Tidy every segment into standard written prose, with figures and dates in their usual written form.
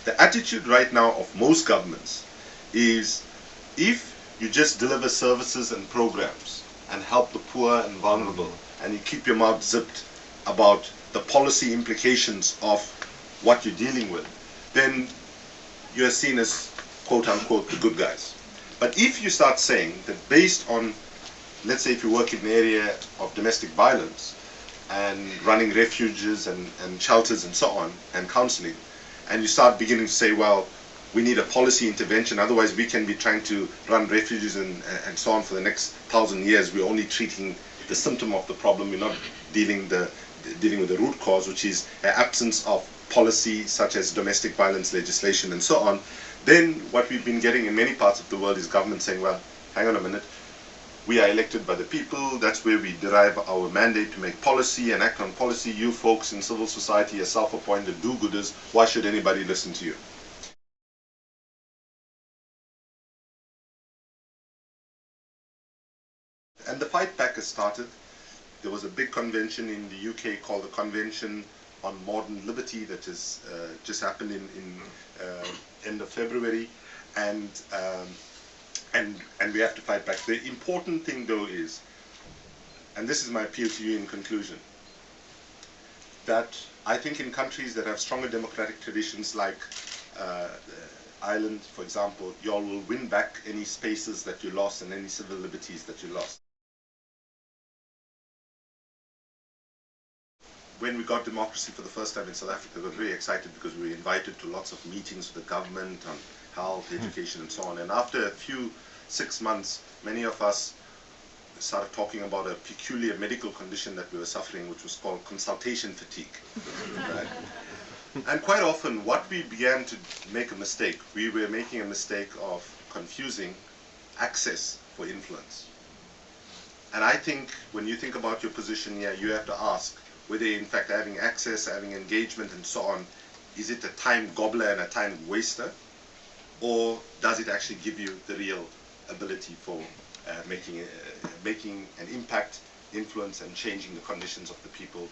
The attitude right now of most governments is if you just deliver services and programs and help the poor and vulnerable, and you keep your mouth zipped about the policy implications of what you're dealing with, then you're seen as quote-unquote the good guys. But if you start saying that based on, let's say if you work in an area of domestic violence and running refuges and shelters and so on, and counseling, and you start beginning to say, well, we need a policy intervention, otherwise we can be trying to run refuges and so on for the next 1,000 years. We're only treating the symptom of the problem, we're not dealing with the root cause, which is an absence of policy such as domestic violence legislation and so on. Then what we've been getting in many parts of the world is government saying, well, hang on a minute, we are elected by the people, that's where we derive our mandate to make policy and act on policy. You folks in civil society are self-appointed do-gooders, why should anybody listen to you? And the fight back has started. There was a big convention in the UK called the Convention on Modern Liberty that has just happened in end of February, and we have to fight back. The important thing though is, and this is my appeal to you in conclusion, that I think in countries that have stronger democratic traditions like Ireland, for example, you all will win back any spaces that you lost and any civil liberties that you lost. When we got democracy for the first time in South Africa, we were very excited because we were invited to lots of meetings with the government on health, education and so on. And after a few 6 months, many of us started talking about a peculiar medical condition that we were suffering, which was called consultation fatigue. Right? And quite often what we began to make a mistake, we were making a mistake of confusing access for influence. And I think when you think about your position here, you have to ask whether in fact having access, having engagement and so on, is it a time gobbler and a time waster, or does it actually give you the real ability for making an impact, influence and changing the conditions of the people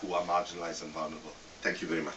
who are marginalized and vulnerable? Thank you very much.